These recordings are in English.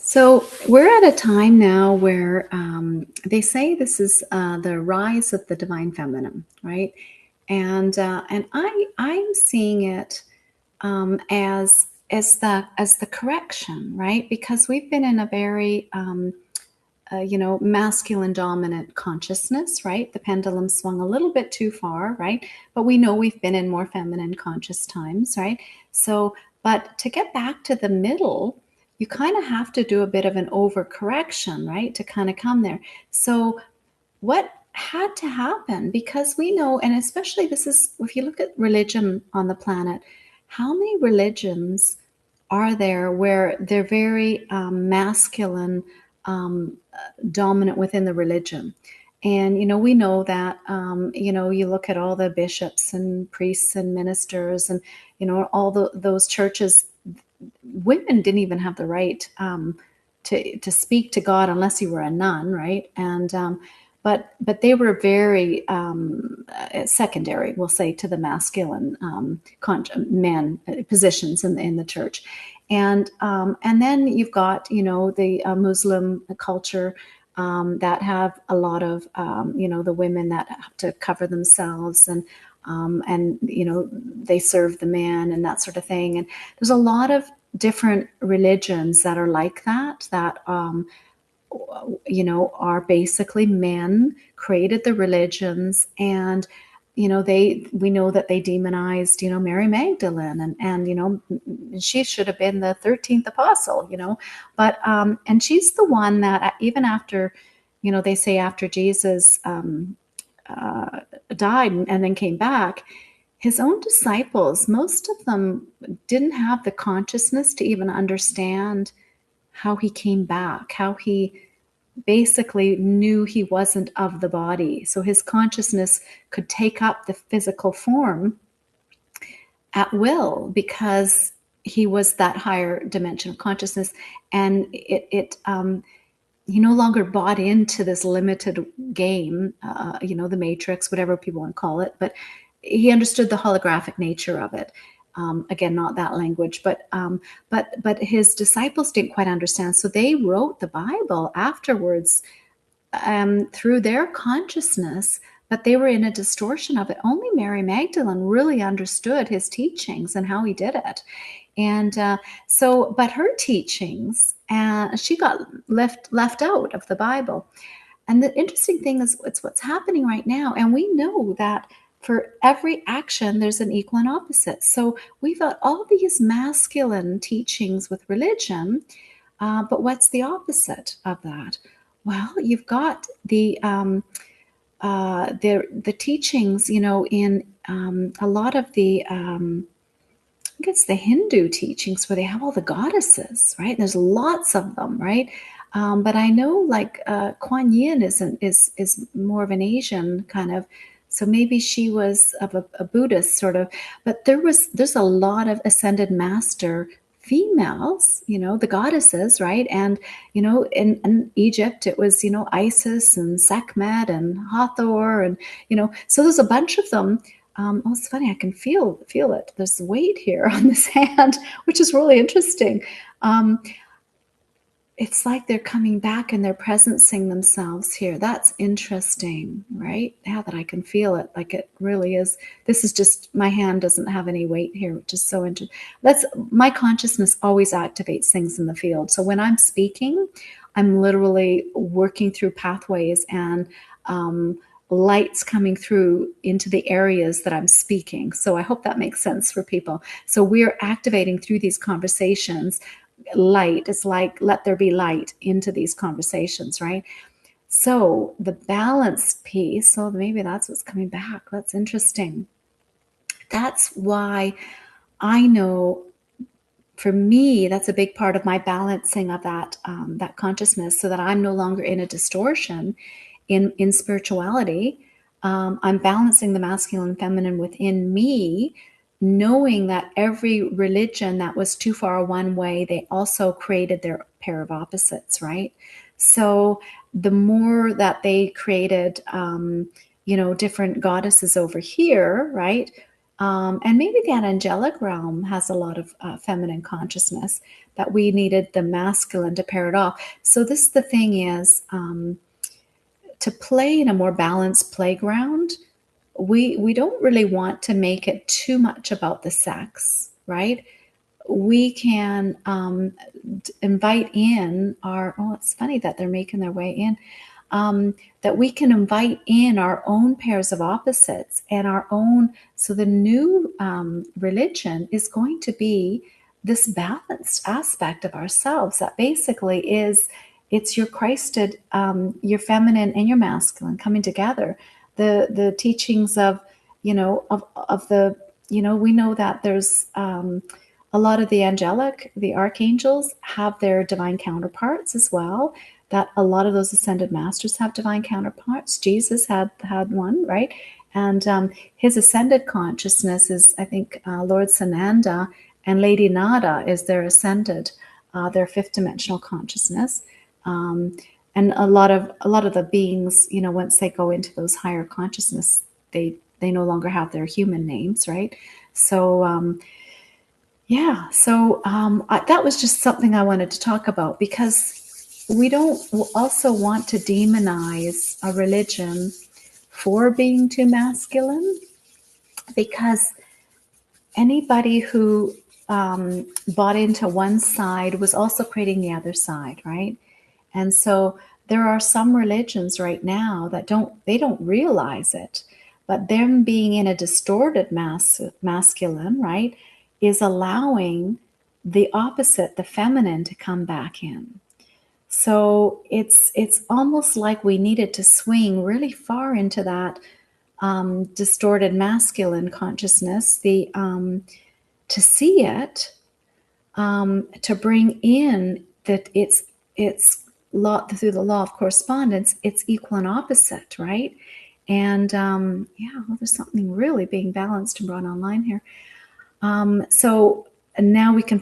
So we're at a time now where they say this is the rise of the divine feminine, right? And I'm seeing it as the correction, right? Because we've been in a very masculine dominant consciousness, right? The pendulum swung a little bit too far, right? But we know we've been in more feminine conscious times, right? So, but to get back to the middle, you kind of have to do a bit of an overcorrection, right? To kind of come there. So, what had to happen? Because we know, and especially this is, if you look at religion on the planet, how many religions are there where they're very masculine, dominant within the religion? And, we know that, you look at all the bishops and priests and ministers and, all those churches, women didn't even have the right to speak to God unless you were a nun, right? And but they were very secondary, we'll say, to the masculine men positions in the church, and then you've got the Muslim culture that have a lot of the women that have to cover themselves and they serve the man and that sort of thing. And there's a lot of different religions that are like that are basically men created the religions, and we know that they demonized Mary Magdalene, and she should have been the 13th apostle, but and she's the one that even after they say after Jesus died and then came back, his own disciples, most of them didn't have the consciousness to even understand how he came back, how he basically knew he wasn't of the body. So his consciousness could take up the physical form at will because he was that higher dimension of consciousness. And he no longer bought into this limited game, the matrix, whatever people want to call it, but he understood the holographic nature of it. Again, not that language, but his disciples didn't quite understand. So they wrote the Bible afterwards through their consciousness, but they were in a distortion of it. Only Mary Magdalene really understood his teachings and how he did it. And but her teachings, she got left out of the Bible. And the interesting thing is, it's what's happening right now. And we know that for every action, there's an equal and opposite. So we've got all these masculine teachings with religion, but what's the opposite of that? Well, you've got the teachings, in a lot of the I guess the Hindu teachings where they have all the goddesses, right? There's lots of them, right? But I know like Kuan Yin is more of an Asian kind of, so maybe she was of a Buddhist sort of, but there's a lot of ascended master females, the goddesses, right? And in Egypt it was Isis and Sekhmet and Hathor, and so there's a bunch of them. It's funny, I can feel it. There's weight here on this hand, which is really interesting. It's like they're coming back and they're presencing themselves here. That's interesting, right? Now that I can feel it, like it really is. This is just, my hand doesn't have any weight here, which is so interesting. My consciousness always activates things in the field. So when I'm speaking, I'm literally working through pathways and lights coming through into the areas that I'm speaking. So I hope that makes sense for people. So we're activating through these conversations light. It's like, let there be light into these conversations, right? So the balance piece, so maybe that's what's coming back. That's interesting. That's why I know, for me, that's a big part of my balancing of that consciousness, so that I'm no longer in a distortion in spirituality. I'm balancing the masculine and feminine within me, knowing that every religion that was too far one way, they also created their pair of opposites, right? So the more that they created, different goddesses over here, right? And maybe the angelic realm has a lot of feminine consciousness, that we needed the masculine to pair it off. So the thing is, to play in a more balanced playground, we don't really want to make it too much about the sex, right? We can invite in our, oh, it's funny that they're making their way in, that we can invite in our own pairs of opposites and our own. So the new religion is going to be this balanced aspect of ourselves that basically is, it's your Christed, your feminine and your masculine coming together. The teachings of, of the, we know that there's a lot of the angelic, the archangels have their divine counterparts as well. That a lot of those ascended masters have divine counterparts. Jesus had one, right? And his ascended consciousness is, I think, Lord Sananda and Lady Nada is their ascended, their fifth dimensional consciousness. And a lot of the beings, once they go into those higher consciousness, they no longer have their human names, right? So that was just something I wanted to talk about, because we don't also want to demonize a religion for being too masculine, because anybody who bought into one side was also creating the other side, right? And so there are some religions right now that don't realize it, but them being in a distorted masculine, right, is allowing the opposite, the feminine, to come back in. So it's almost like we needed to swing really far into that distorted masculine consciousness, to see it, to bring in that it's through the law of correspondence, it's equal and opposite, right? And there's something really being balanced and brought online here. So now we can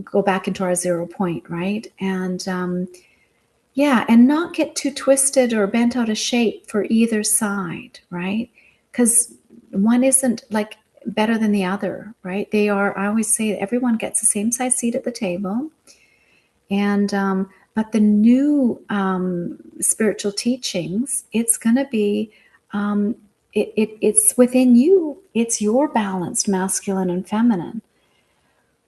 go back into our 0 point, right? And and not get too twisted or bent out of shape for either side, right? Because one isn't like better than the other, right? They are, I always say, everyone gets the same size seat at the table. And but the new spiritual teachings, it's going to be, it's within you. It's your balanced masculine and feminine.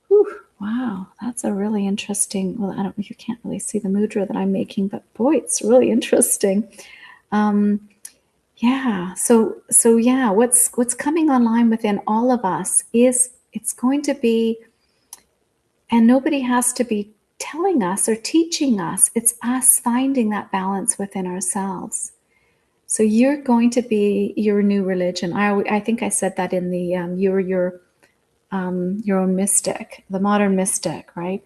Whew, wow, that's a really interesting. Well, I don't know if you can't really see the mudra that I'm making, but boy, it's really interesting. What's coming online within all of us is, it's going to be, and nobody has to be telling us or teaching us. It's us finding that balance within ourselves. So you're going to be your new religion. I think I said that in the you're your own mystic, the modern mystic, right?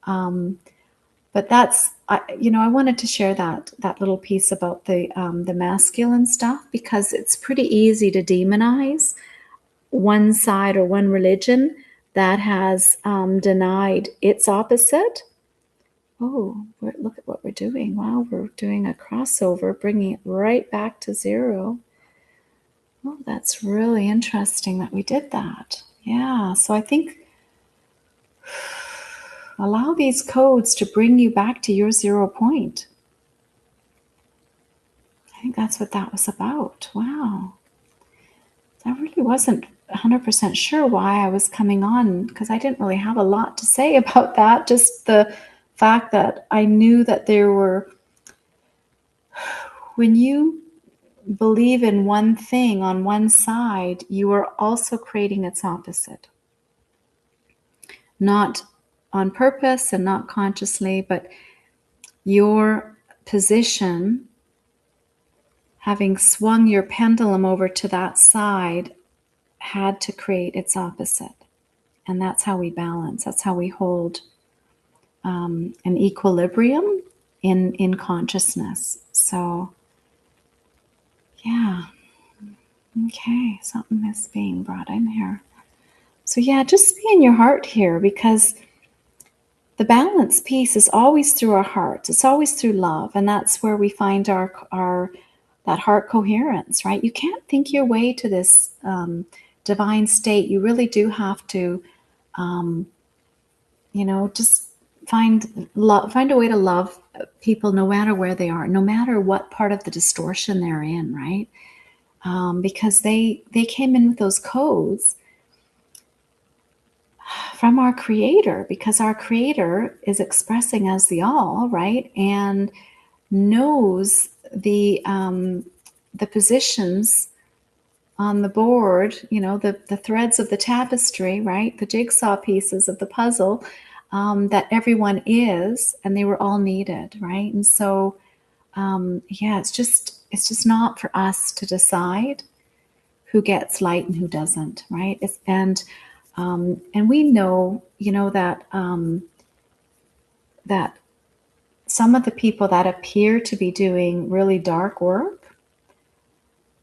But that's, I wanted to share that little piece about the masculine stuff, because it's pretty easy to demonize one side or one religion that has denied its opposite. Oh, look at what we're doing. Wow, we're doing a crossover, bringing it right back to 0. Oh, that's really interesting that we did that. Yeah, so I think allow these codes to bring you back to your 0 point. I think that's what that was about. Wow. I really wasn't 100% sure why I was coming on, because I didn't really have a lot to say about that. Just the fact that I knew that there were, when you believe in one thing on one side, you are also creating its opposite. Not on purpose and not consciously, but your position, having swung your pendulum over to that side, had to create its opposite. And that's how we balance. That's how we hold an equilibrium in consciousness. So, yeah. Okay, something is being brought in here. So yeah, just be in your heart here, because the balance piece is always through our hearts. It's always through love, and that's where we find our that heart coherence, right? You can't think your way to this divine state, you really do have to, just find a way to love people no matter where they are, no matter what part of the distortion they're in, right? Because they came in with those codes from our Creator, because our Creator is expressing as the all, right? And knows the positions on the board, the threads of the tapestry, right? The jigsaw pieces of the puzzle, that everyone is, and they were all needed, right? And so, it's just not for us to decide who gets light and who doesn't, right? And we know, that some of the people that appear to be doing really dark work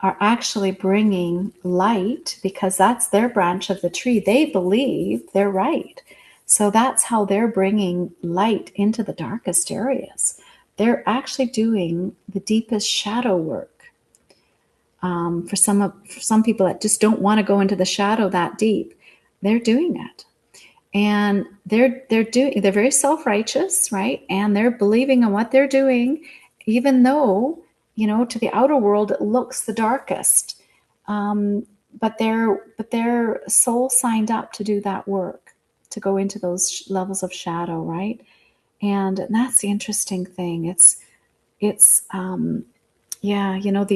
are actually bringing light, because that's their branch of the tree. They believe they're right. So that's how they're bringing light into the darkest areas. They're actually doing the deepest shadow work. For some people that just don't want to go into the shadow that deep, they're doing it. And they're very self-righteous, right? And they're believing in what they're doing, even though, to the outer world, it looks the darkest. But their soul signed up to do that work, to go into those levels of shadow, right? And that's the interesting thing. The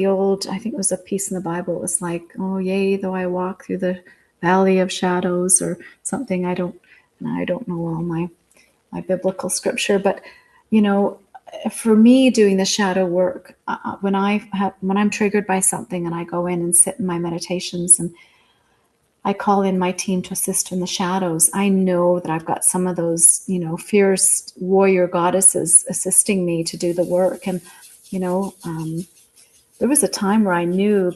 old, I think it was a piece in the Bible. It was like, oh, yea, though I walk through the valley of shadows, or something. I don't know all my biblical scripture, but for me, doing the shadow work, when I'm triggered by something, and I go in and sit in my meditations, and I call in my team to assist in the shadows, I know that I've got some of those, fierce warrior goddesses assisting me to do the work. And there was a time where I knew,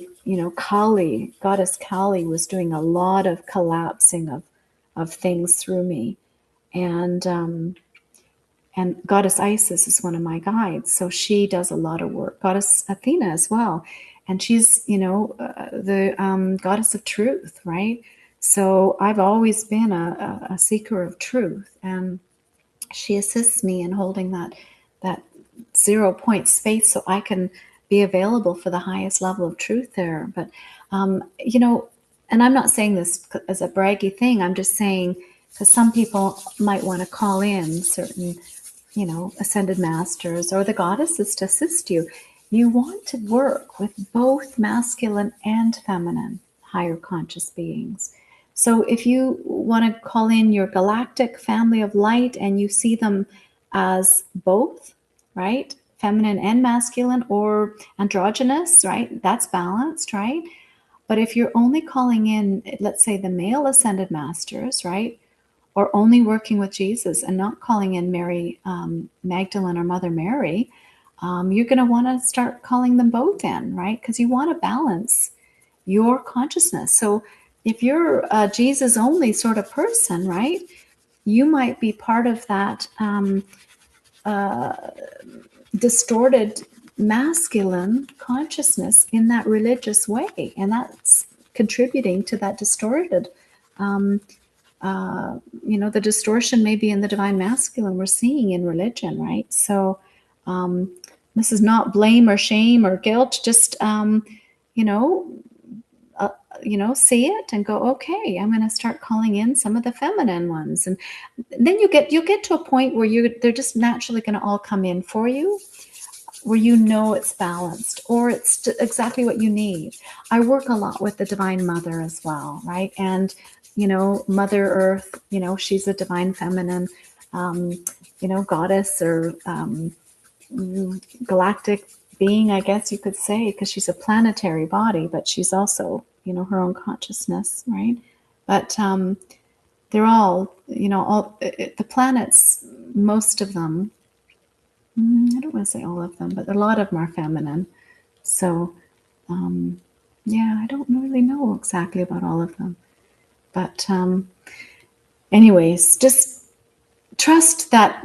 Kali, goddess Kali, was doing a lot of collapsing of things through me. And Goddess Isis is one of my guides, so she does a lot of work. Goddess Athena as well, and she's the goddess of truth, right? So I've always been a seeker of truth, and she assists me in holding that 0 point space, so I can be available for the highest level of truth there. But and I'm not saying this as a braggy thing. I'm just saying, because some people might want to call in certain, ascended masters or the goddesses to assist you. You want to work with both masculine and feminine higher conscious beings. So if you want to call in your galactic family of light and you see them as both, right? Feminine and masculine, or androgynous, right? That's balanced, right? But if you're only calling in, let's say, the male ascended masters, right? Or only working with Jesus and not calling in Mary Magdalene or Mother Mary, you're going to want to start calling them both in, right? Because you want to balance your consciousness. So if you're a Jesus only sort of person, right, you might be part of that distorted masculine consciousness in that religious way, and that's contributing to that distorted the distortion maybe in the divine masculine we're seeing in religion, right? So this is not blame or shame or guilt, just see it and go, okay, I'm going to start calling in some of the feminine ones. And then you'll get to a point where they're just naturally going to all come in for you, where it's balanced, or it's exactly what you need. I work a lot with the Divine Mother as well, right? And, Mother Earth, she's a divine feminine, goddess or galactic being, I guess you could say, because she's a planetary body, but she's also, her own consciousness, right? But they're all, the planets, most of them, I don't want to say all of them, but a lot of them are feminine. So, I don't really know exactly about all of them. But anyways, just trust that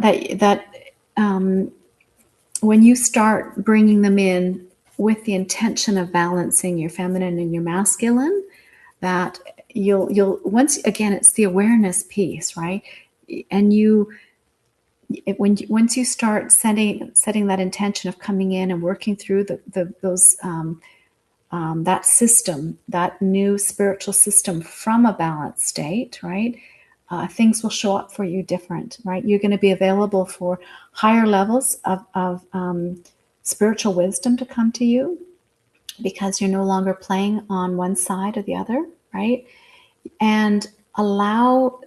when you start bringing them in with the intention of balancing your feminine and your masculine, that you'll once again, it's the awareness piece, right? And once you start setting that intention of coming in and working through those that system, that new spiritual system from a balanced state, right? Things will show up for you different, right? You're going to be available for higher levels of spiritual wisdom to come to you, because you're no longer playing on one side or the other, right? And allow,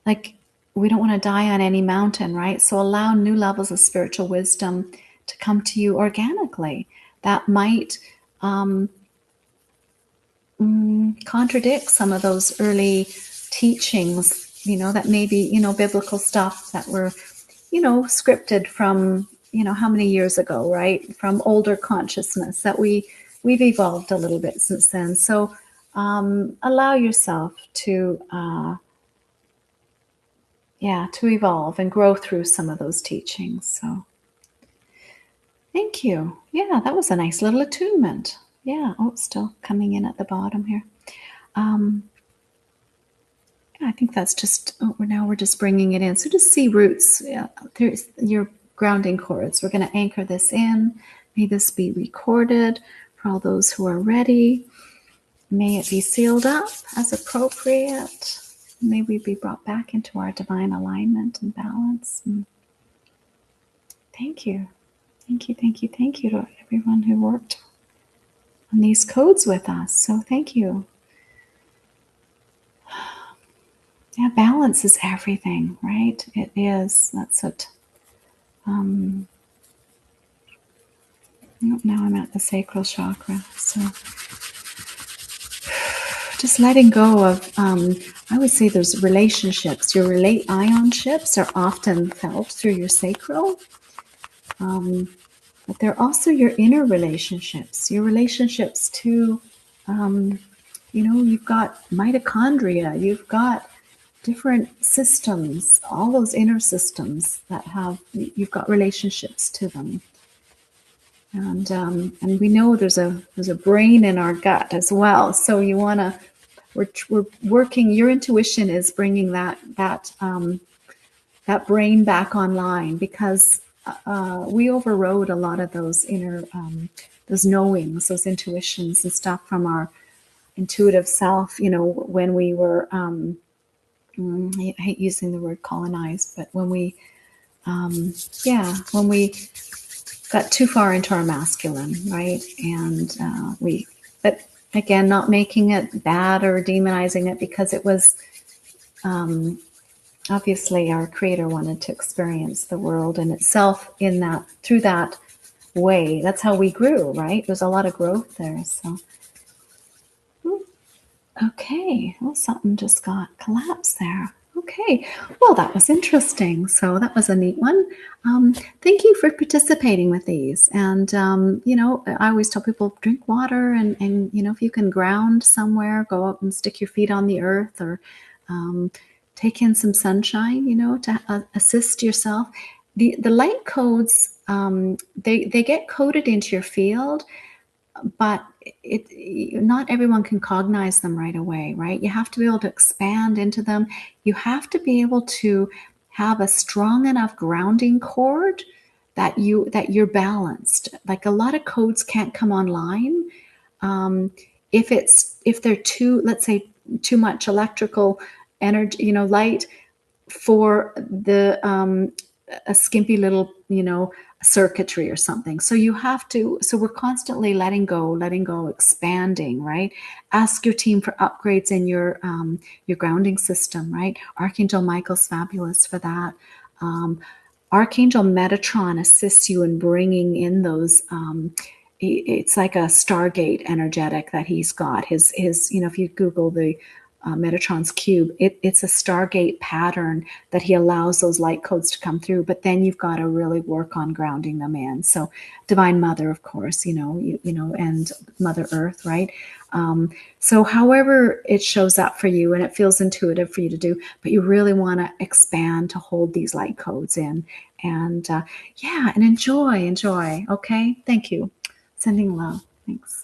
like, we don't want to die on any mountain, right? So allow new levels of spiritual wisdom to come to you organically. That might contradict some of those early teachings, that maybe, biblical stuff that were, scripted from, how many years ago, right? From older consciousness that we've evolved a little bit since then. So allow yourself to evolve and grow through some of those teachings. So thank you. Yeah, that was a nice little attunement. Yeah. Oh, it's still coming in at the bottom here. I think that's just, we're just bringing it in. So just see roots. Yeah, there's your grounding chords. We're going to anchor this in. May this be recorded for all those who are ready. May it be sealed up as appropriate. May we be brought back into our divine alignment and balance. And thank you. Thank you, thank you, thank you to everyone who worked on these codes with us. So thank you. Yeah, balance is everything, right? It is. That's what. Now I'm at the sacral chakra. So just letting go of, I would say there's relationships. Your ion-ships are often felt through your sacral. But they're also your inner relationships, your relationships to, you've got mitochondria, you've got different systems, all those inner systems that you've got relationships to them. And we know there's a brain in our gut as well. So you want to, we're working, your intuition is bringing that brain back online, because we overrode a lot of those inner, those knowings, those intuitions and stuff from our intuitive self, when we were, I hate using the word colonized, but when we got too far into our masculine, right? And but again, not making it bad or demonizing it, because it was, obviously our creator wanted to experience the world in itself through that way. That's how we grew, right? There's a lot of growth there. So, okay. Well, something just got collapsed there. Okay. Well, that was interesting. So that was a neat one. Thank you for participating with these. And, I always tell people, drink water and, if you can ground somewhere, go out and stick your feet on the earth, or, take in some sunshine, to assist yourself. The light codes, they get coded into your field, but not everyone can cognize them right away, right? You have to be able to expand into them. You have to be able to have a strong enough grounding cord that you're balanced. Like, a lot of codes can't come online if they're let's say too much electrical energy, light for a skimpy little, circuitry or something. So we're constantly letting go, expanding, right? Ask your team for upgrades in your grounding system, right? Archangel Michael's fabulous for that. Archangel Metatron assists you in bringing in those, it's like a Stargate energetic that he's got. His if you Google the Metatron's cube, it's a Stargate pattern that he allows those light codes to come through, but then you've got to really work on grounding them in. So Divine Mother, of course, and Mother Earth, right? So however it shows up for you and it feels intuitive for you to do, but you really want to expand to hold these light codes in, and and enjoy. Okay. Thank you. Sending love. Thanks.